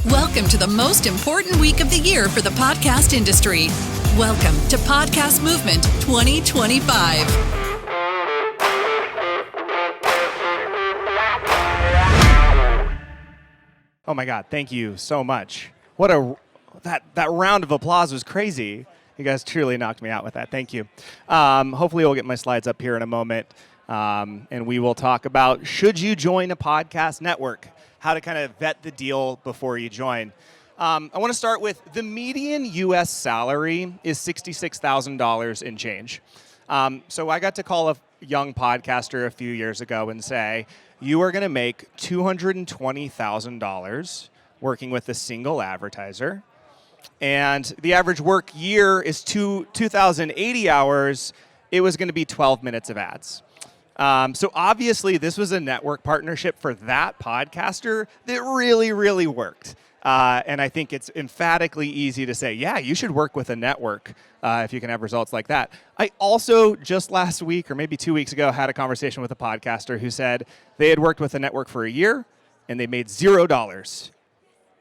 Welcome to the most important week of the year for the podcast industry. Welcome to Podcast Movement 2025. Oh my God, thank you so much. That round of applause was crazy. You guys truly knocked me out with that. Thank you. Hopefully we'll get my slides up here in a moment, and we will talk about should you join a podcast network, how to kind of vet the deal before you join. I want to start with the median U.S. salary is $66,000 in change. So I got to call a young podcaster a few years ago and say, you are going to make $220,000 working with a single advertiser. And the average work year is 2,080 hours. It was going to be 12 minutes of ads. So obviously, this was a network partnership for that podcaster that really, really worked. And I think it's emphatically easy to say, yeah, you should work with a network if you can have results like that. I also, just last week or maybe 2 weeks ago, had a conversation with a podcaster who said they had worked with a network for a year and they made $0.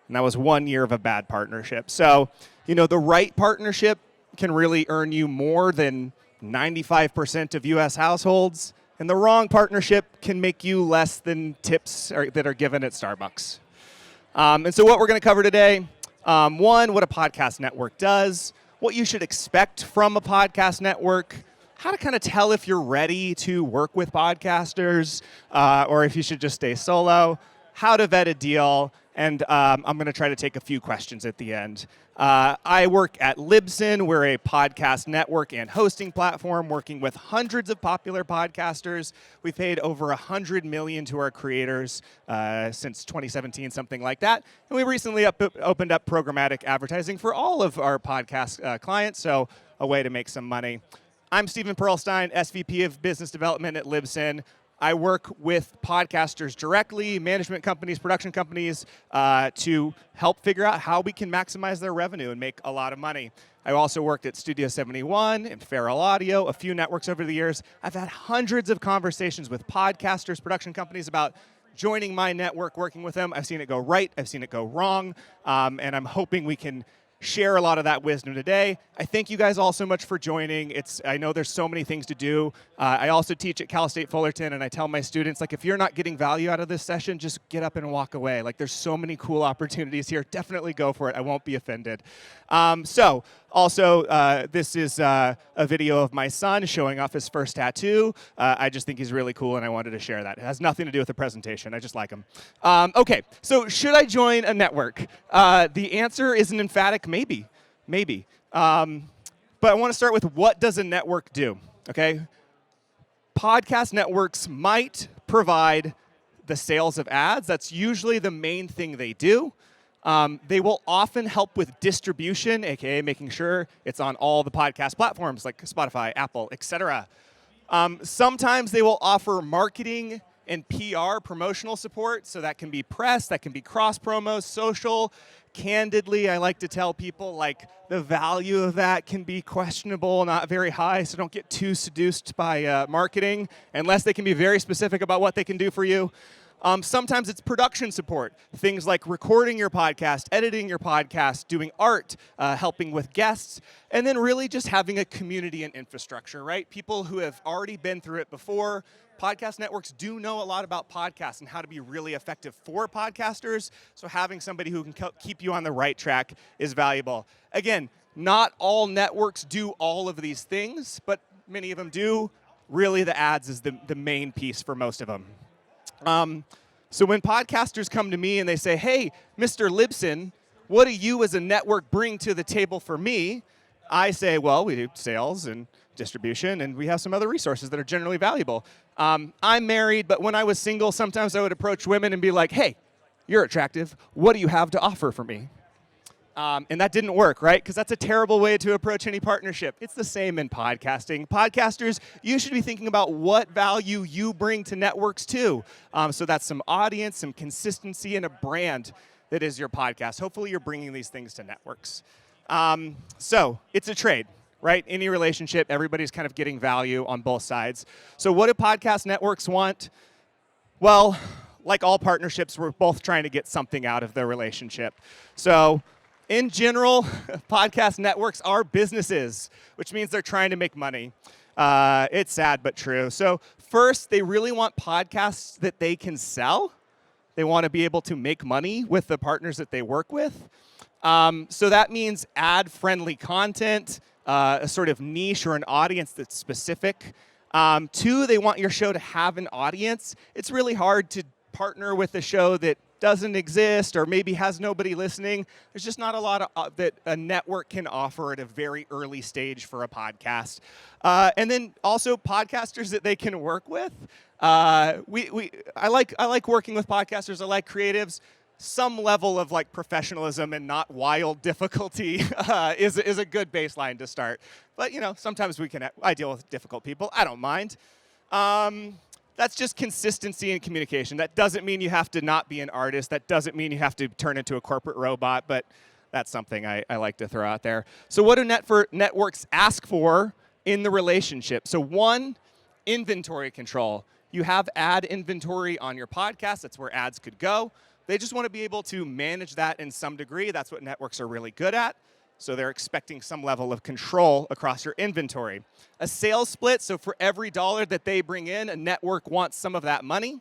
And that was 1 year of a bad partnership. So, the right partnership can really earn you more than 95% of U.S. households. And the wrong partnership can make you less than tips that are given at Starbucks. And so what we're going to cover today, one, what a podcast network does, what you should expect from a podcast network, how to kind of tell if you're ready to work with podcasters or if you should just stay solo, how to vet a deal, and I'm going to try to take a few questions at the end. I work at Libsyn. We're a podcast network and hosting platform working with hundreds of popular podcasters. We've paid over $100 million to our creators since 2017, something like that. And we recently opened up programmatic advertising for all of our podcast clients, so a way to make some money. I'm Stephen Perlstein, SVP of Business Development at Libsyn. I work with podcasters directly, management companies, production companies, to help figure out how we can maximize their revenue and make a lot of money. I also worked at Studio 71 and Feral Audio, a few networks over the years. I've had hundreds of conversations with podcasters, production companies about joining my network, working with them. I've seen it go right, I've seen it go wrong, and I'm hoping we can share a lot of that wisdom today. I thank you guys all so much for joining. I know there's so many things to do. I also teach at Cal State Fullerton, and I tell my students, if you're not getting value out of this session, just get up and walk away. There's so many cool opportunities here. Definitely go for it. I won't be offended. This is a video of my son showing off his first tattoo. I just think he's really cool, and I wanted to share that. It has nothing to do with the presentation. I just like him. Okay, so should I join a network? The answer is an emphatic maybe. But I want to start with, what does a network do? Okay, podcast networks might provide the sales of ads. That's usually the main thing they do. They will often help with distribution, aka making sure it's on all the podcast platforms like Spotify, Apple, etc. Sometimes they will offer marketing and PR promotional support, so that can be press, that can be cross promos, social. Candidly, I like to tell people the value of that can be questionable, not very high, so don't get too seduced by marketing unless they can be very specific about what they can do for you. Sometimes it's production support, things like recording your podcast, editing your podcast, doing art, helping with guests, and then really just having a community and infrastructure, right? People who have already been through it before. Podcast networks do know a lot about podcasts and how to be really effective for podcasters, so having somebody who can keep you on the right track is valuable. Again, not all networks do all of these things, but many of them do. Really, the ads is the main piece for most of them. So when podcasters come to me and they say, hey, Mr. Libsyn, what do you as a network bring to the table for me? I say, well, we do sales and distribution, and we have some other resources that are generally valuable. I'm married, but when I was single, sometimes I would approach women and be like, hey, you're attractive. What do you have to offer for me? And that didn't work, right? Because that's a terrible way to approach any partnership. It's the same in podcasting. Podcasters, you should be thinking about what value you bring to networks too. So that's some audience, some consistency, and a brand that is your podcast. Hopefully you're bringing these things to networks. So it's a trade, right? Any relationship, everybody's kind of getting value on both sides. So what do podcast networks want? Well, like all partnerships, we're both trying to get something out of the relationship. So in general, podcast networks are businesses, which means they're trying to make money. It's sad but true. So first, they really want podcasts that they can sell. They want to be able to make money with the partners that they work with. So that means ad-friendly content, a sort of niche or an audience that's specific. 2, they want your show to have an audience. It's really hard to partner with a show that doesn't exist or maybe has nobody listening. There's just not a lot of, that a network can offer at a very early stage for a podcast. And then also podcasters that they can work with. I like working with podcasters. I like creatives. Some level of like professionalism and not wild difficulty is a good baseline to start. But sometimes I deal with difficult people. I don't mind. That's just consistency in communication. That doesn't mean you have to not be an artist. That doesn't mean you have to turn into a corporate robot, but that's something I like to throw out there. So what do networks ask for in the relationship? So 1, inventory control. You have ad inventory on your podcast. That's where ads could go. They just want to be able to manage that in some degree. That's what networks are really good at. So they're expecting some level of control across your inventory. A sales split, so for every dollar that they bring in, a network wants some of that money.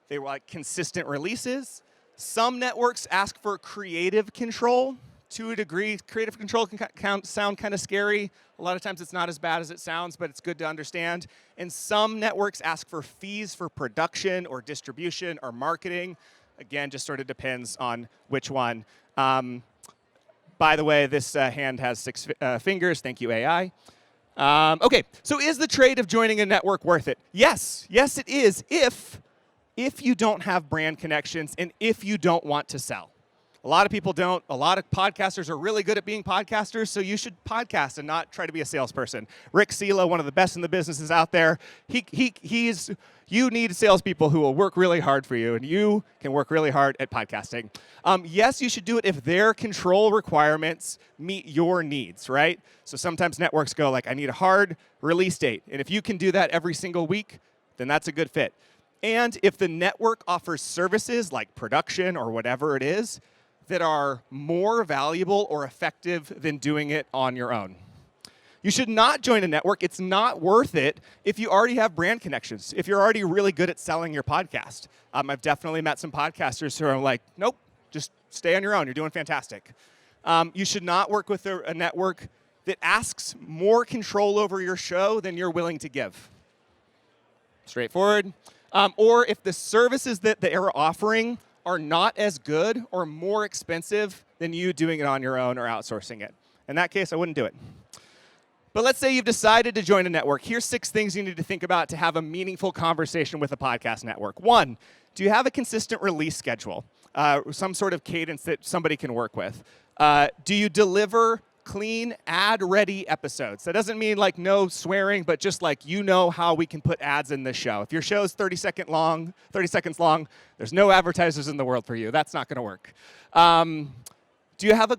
They like consistent releases. Some networks ask for creative control. To a degree, creative control can sound kind of scary. A lot of times it's not as bad as it sounds, but it's good to understand. And some networks ask for fees for production or distribution or marketing. Again, just sort of depends on which one. By the way, this hand has 6 fingers. Thank you, AI. Okay, so is the trade of joining a network worth it? Yes, it is if you don't have brand connections and if you don't want to sell. A lot of people don't. A lot of podcasters are really good at being podcasters, so you should podcast and not try to be a salesperson. Rick Sela, one of the best in the business, is out there. You need salespeople who will work really hard for you, and you can work really hard at podcasting. Yes, you should do it if their control requirements meet your needs, right? So sometimes networks go like, I need a hard release date. And if you can do that every single week, then that's a good fit. And if the network offers services like production or whatever it is that are more valuable or effective than doing it on your own. You should not join a network. It's not worth it if you already have brand connections, if you're already really good at selling your podcast. I've definitely met some podcasters who are like, nope, just stay on your own. You're doing fantastic. You should not work with a network that asks more control over your show than you're willing to give. Straightforward. Or if the services that they are offering are not as good or more expensive than you doing it on your own or outsourcing it. In that case, I wouldn't do it. But let's say you've decided to join a network. Here's 6 things you need to think about to have a meaningful conversation with a podcast network. 1, do you have a consistent release schedule? Some sort of cadence that somebody can work with. Do you deliver clean, ad-ready episodes? That doesn't mean like no swearing, but just like how we can put ads in this show. If your show is 30 seconds long, there's no advertisers in the world for you. That's not going to work. Do you have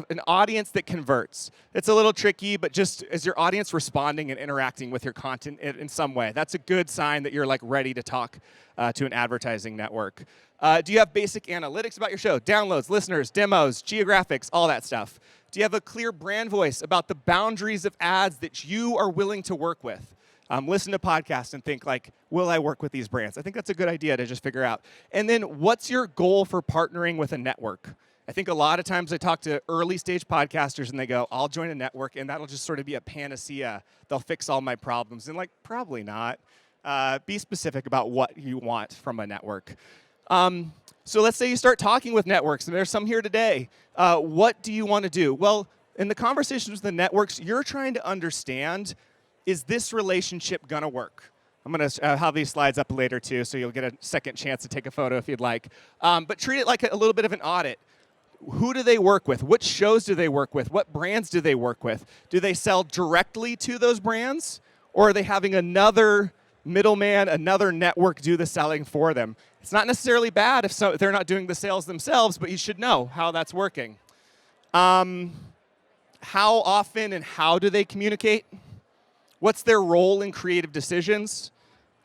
an audience that converts? It's a little tricky, but just is your audience responding and interacting with your content in some way? That's a good sign that you're like ready to talk to an advertising network. Do you have basic analytics about your show? Downloads, listeners, demos, geographics, all that stuff. Do you have a clear brand voice about the boundaries of ads that you are willing to work with? Listen to podcasts and think like, will I work with these brands? I think that's a good idea to just figure out. And then what's your goal for partnering with a network? I think a lot of times I talk to early stage podcasters and they go, I'll join a network and that'll just sort of be a panacea. They'll fix all my problems. And like, probably not. Be specific about what you want from a network. So let's say you start talking with networks, and there's some here today. What do you want to do? Well, in the conversations with the networks, you're trying to understand, is this relationship going to work? I'm going to have these slides up later, too, so you'll get a second chance to take a photo if you'd like. But treat it like a little bit of an audit. Who do they work with? Which shows do they work with? What brands do they work with? Do they sell directly to those brands? Or are they having another middleman, another network do the selling for them? It's not necessarily bad if they're not doing the sales themselves, but you should know how that's working. How often and how do they communicate? What's their role in creative decisions?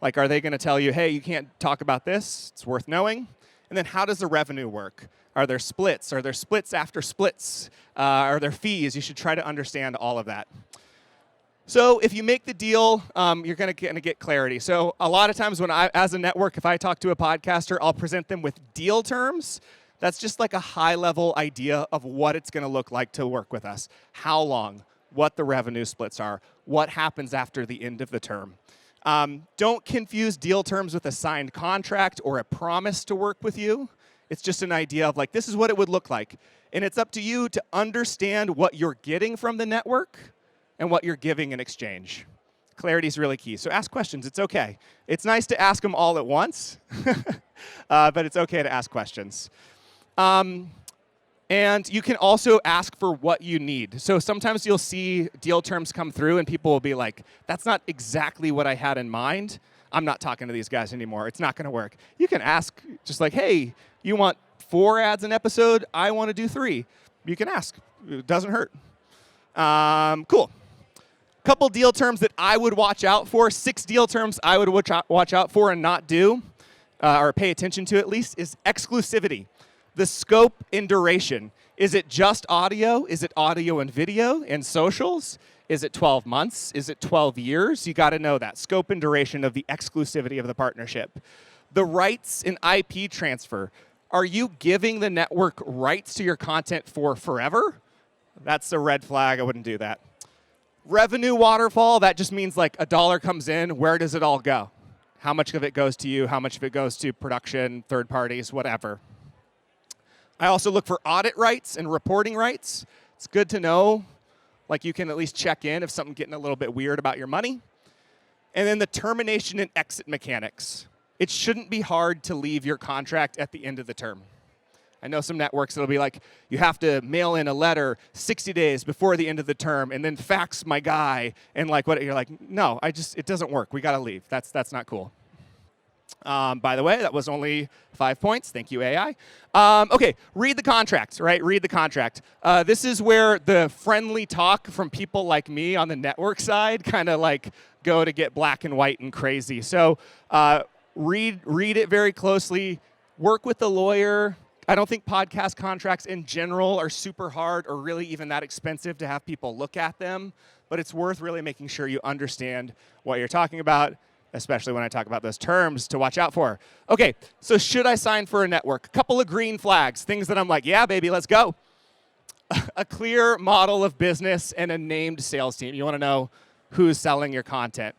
Like, are they going to tell you, hey, you can't talk about this, it's worth knowing? And then how does the revenue work? Are there splits? Are there splits after splits? Are there fees? You should try to understand all of that. So if you make the deal, you're going to get clarity. So a lot of times when as a network, if I talk to a podcaster, I'll present them with deal terms. That's just like a high-level idea of what it's going to look like to work with us. How long, what the revenue splits are, what happens after the end of the term. Don't confuse deal terms with a signed contract or a promise to work with you. It's just an idea of like, this is what it would look like. And it's up to you to understand what you're getting from the network and what you're giving in exchange. Clarity is really key. So ask questions. It's OK. It's nice to ask them all at once, but it's OK to ask questions. And you can also ask for what you need. So sometimes you'll see deal terms come through, and people will be like, that's not exactly what I had in mind. I'm not talking to these guys anymore. It's not going to work. You can ask just like, hey, you want 4 ads an episode? I want to do 3. You can ask. It doesn't hurt. Cool. Couple deal terms that I would watch out for. 6 deal terms I would watch out for and not do, or pay attention to at least, is exclusivity. The scope and duration. Is it just audio? Is it audio and video and socials? Is it 12 months? Is it 12 years? You got to know that. Scope and duration of the exclusivity of the partnership. The rights and IP transfer. Are you giving the network rights to your content for forever? That's a red flag. I wouldn't do that. Revenue waterfall. That just means like $1 comes in. Where does it all go? How much of it goes to you? How much of it goes to production, third parties, whatever. I also look for audit rights and reporting rights. It's good to know. Like you can at least check in if something's getting a little bit weird about your money. And then the termination and exit mechanics. It shouldn't be hard to leave your contract at the end of the term. I know some networks that'll be like, you have to mail in a letter 60 days before the end of the term and then fax my guy. And like what you're like, no, it doesn't work. We got to leave. That's not cool. By the way, that was only 5 points. Thank you, AI. OK, read the contract, right? Read the contract. This is where the friendly talk from people like me on the network side kind of like go to get black and white and crazy. So read it very closely. Work with the lawyer. I don't think podcast contracts in general are super hard or really even that expensive to have people look at them. But it's worth really making sure you understand what you're talking about, especially when I talk about those terms to watch out for. OK, so should I sign for a network? A couple of green flags, things that I'm like, yeah, baby, let's go. A clear model of business and a named sales team. You want to know who's selling your content.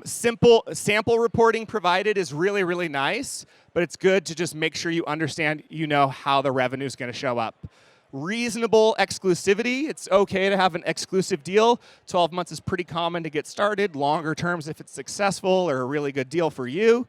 Simple sample reporting provided is really, really nice, but it's good to just make sure you understand, you know, how the revenue is going to show up. Reasonable exclusivity. It's OK to have an exclusive deal. 12 months is pretty common to get started. Longer terms if it's successful or a really good deal for you.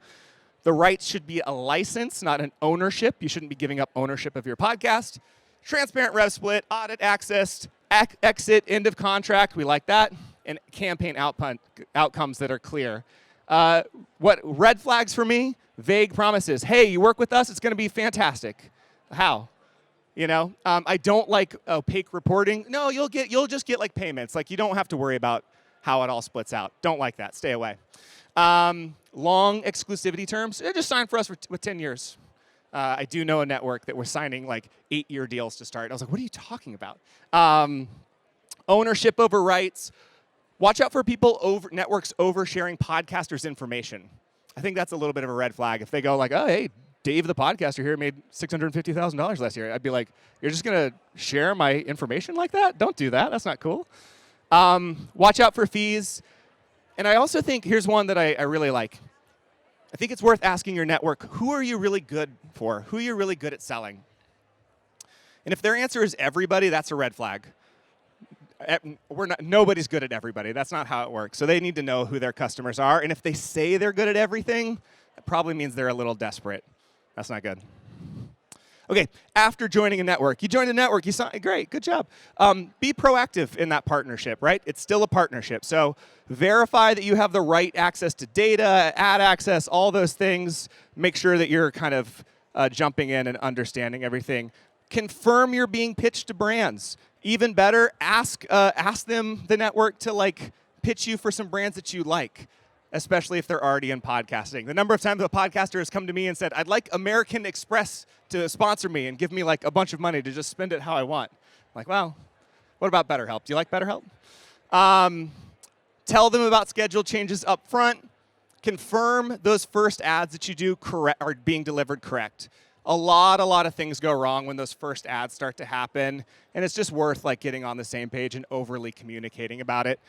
The rights should be a license, not an ownership. You shouldn't be giving up ownership of your podcast. Transparent rev split, audit access, exit, end of contract. We like that. And campaign outcomes that are clear. What red flags for me? Vague promises. Hey, you work with us, it's going to be fantastic. How? You know, I don't like opaque reporting. No, you'll just get like payments. Like you don't have to worry about how it all splits out. Don't like that. Stay away. Long exclusivity terms. Just sign for us with 10 years. I do know a network that was signing like 8-year deals to start. I was like, what are you talking about? Ownership over rights. Watch out for networks oversharing podcasters' information. I think that's a little bit of a red flag. If they go like, oh, hey, Dave the podcaster here made $650,000 last year. I'd be like, you're just going to share my information like that? Don't do that. That's not cool. Watch out for fees. And I also think, here's one that I really like. I think it's worth asking your network, who are you really good for? Who are you really good at selling? And if their answer is everybody, that's a red flag. Nobody's good at everybody. That's not how it works. So they need to know who their customers are. And if they say they're good at everything, that probably means they're a little desperate. That's not good. OK, after joining a network, you joined a network, you saw, great, good job. Be proactive in that partnership, right? It's still a partnership. So verify that you have the right access to data, ad access, all those things. Make sure that you're kind of jumping in and understanding everything. Confirm you're being pitched to brands. Even better, ask them, the network, to like pitch you for some brands that you like. especially if they're already in podcasting. The number of times a podcaster has come to me and said, I'd like American Express to sponsor me and give me like a bunch of money to just spend it how I want. I'm like, well, what about BetterHelp? Do you like BetterHelp? Tell them about schedule changes up front. Confirm those first ads that you do are being delivered correct. A lot of things go wrong when those first ads start to happen, and it's just worth like getting on the same page and overly communicating about it.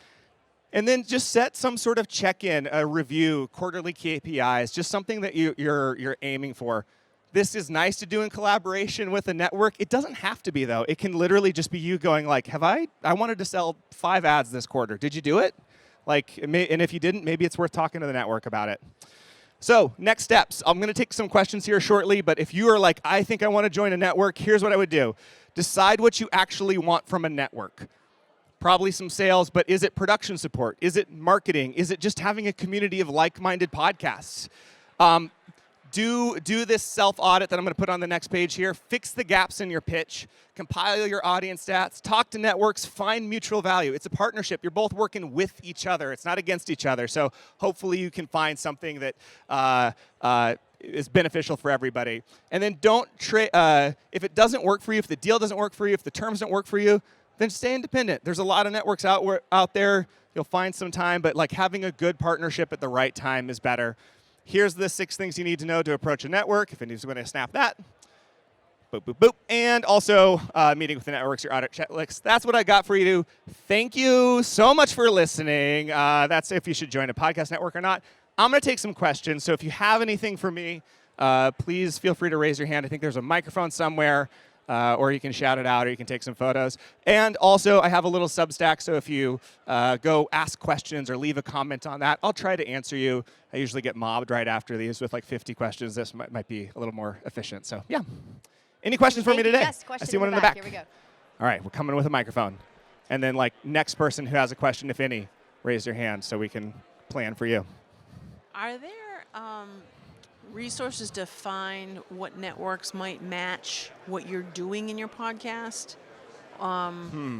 And then just set some sort of check-in, a review, quarterly KPIs, just something that you're aiming for. This is nice to do in collaboration with a network. It doesn't have to be, though. It can literally just be you going like, I wanted to sell 5 ads this quarter. Did you do it? Like, and if you didn't, maybe it's worth talking to the network about it. So next steps. I'm going to take some questions here shortly, but if you are like, I think I want to join a network, here's what I would do. Decide what you actually want from a network. Probably some sales, but is it production support? Is it marketing? Is it just having a community of like-minded podcasts? Do this self-audit that I'm going to put on the next page here. Fix the gaps in your pitch. Compile your audience stats. Talk to networks. Find mutual value. It's a partnership. You're both working with each other. It's not against each other. So hopefully you can find something that is beneficial for everybody. And then don't if it doesn't work for you, if the deal doesn't work for you, if the terms don't work for you, then stay independent. There's a lot of networks out there. You'll find some time, but like having a good partnership at the right time is better. Here's the 6 things you need to know to approach a network. If anyone's going to snap that. Boop, boop, boop. And also meeting with the networks, your audit checklists. That's what I got for you. Thank you so much for listening. That's if you should join a podcast network or not. I'm going to take some questions. So if you have anything for me, please feel free to raise your hand. I think there's a microphone somewhere. Or you can shout it out, or you can take some photos. And also, I have a little Substack, so if you go ask questions or leave a comment on that, I'll try to answer you. I usually get mobbed right after these with like 50 questions. This might be a little more efficient. So, yeah. Any questions for me today? Yes, I see one in the back. Here we go. All right, we're coming with a microphone. And then, like, next person who has a question, if any, raise your hand so we can plan for you. Are there resources to find what networks might match what you're doing in your podcast? I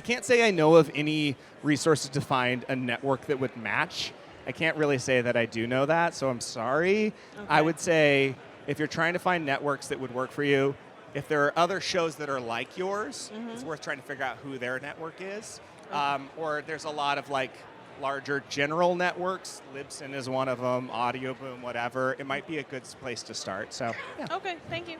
can't say I know of any resources to find a network that would match. I can't really say that I do know that, so I'm sorry. Okay. I would say if you're trying to find networks that would work for you, if there are other shows that are like yours, it's worth trying to figure out who their network is. Or there's a lot of like larger general networks. Libsyn is one of them, Audio Boom, whatever. It might be a good place to start. So, yeah. Okay, thank you.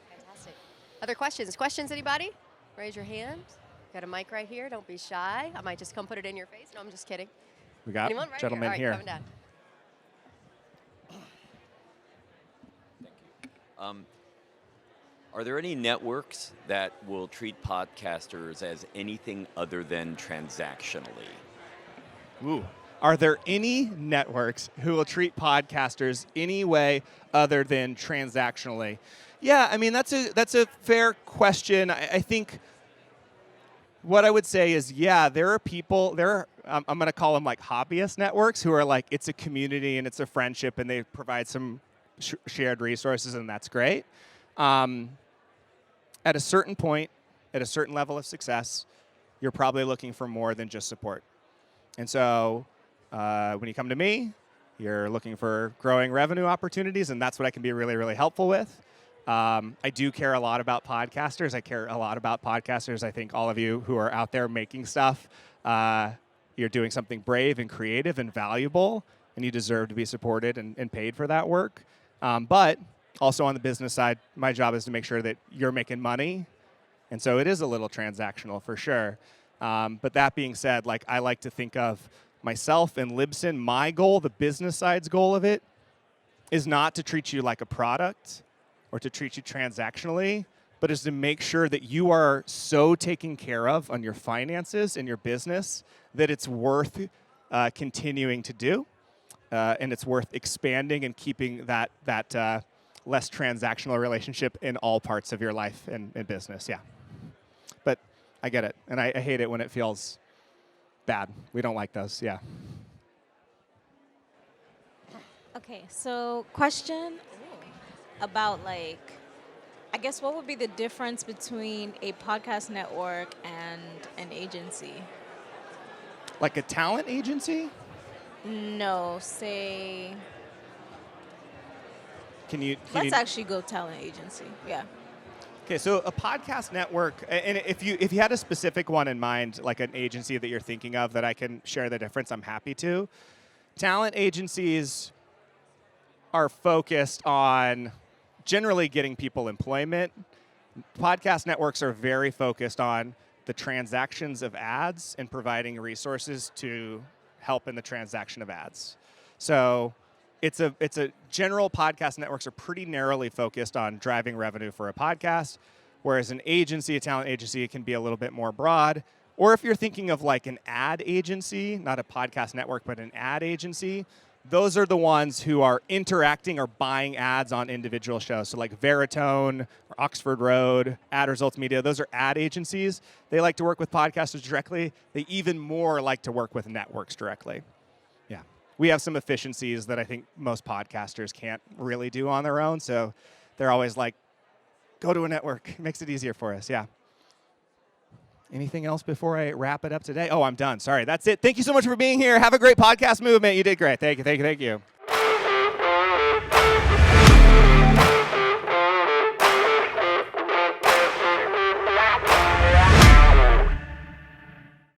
Fantastic. Other questions? Questions, anybody? Raise your hand. Got a mic right here. Don't be shy. I might just come put it in your face. No, I'm just kidding. We got Anyone? Right gentleman here. All here. right, coming down. Are there any networks that will treat podcasters as anything other than transactionally? Ooh. Are there any networks who will treat podcasters any way other than transactionally? Yeah, I mean, that's a fair question. I think what I would say is, yeah, there are people, I'm going to call them like hobbyist networks who are like, it's a community and it's a friendship and they provide some shared resources, and that's great. At a certain point, at a certain level of success, you're probably looking for more than just support. And so when you come to me, you're looking for growing revenue opportunities, and that's what I can be really, really helpful with. I do care a lot about podcasters. I care a lot about podcasters. I think all of you who are out there making stuff, you're doing something brave and creative and valuable, and you deserve to be supported and paid for that work. But also on the business side, my job is to make sure that you're making money. And so it is a little transactional for sure. But that being said, like I like to think of myself and Libsyn, my goal, the business side's goal of it, is not to treat you like a product or to treat you transactionally, but is to make sure that you are so taken care of on your finances and your business that it's worth continuing to do, and it's worth expanding and keeping that less transactional relationship in all parts of your life and business. Yeah. But I get it, and I hate it when it feels bad. We don't like those, yeah. Okay, so question about I guess what would be the difference between a podcast network and an agency? Like a talent agency? No, say. Let's actually go talent agency. Yeah. Okay, so a podcast network, and if you had a specific one in mind, like an agency that you're thinking of that I can share the difference, I'm happy to. Talent agencies are focused on generally getting people employment. Podcast networks are very focused on the transactions of ads and providing resources to help in the transaction of ads. So it's a general podcast networks are pretty narrowly focused on driving revenue for a podcast, whereas an agency, a talent agency, it can be a little bit more broad. Or if you're thinking of like an ad agency, not a podcast network, but an ad agency, those are the ones who are interacting or buying ads on individual shows. So like Veritone or Oxford Road, Ad Results Media, those are ad agencies. They like to work with podcasters directly. They even more like to work with networks directly. Yeah. We have some efficiencies that I think most podcasters can't really do on their own. So they're always like, go to a network. It makes it easier for us. Yeah. Anything else before I wrap it up today? Oh, I'm done. Sorry. That's it. Thank you so much for being here. Have a great podcast movement. You did great. Thank you.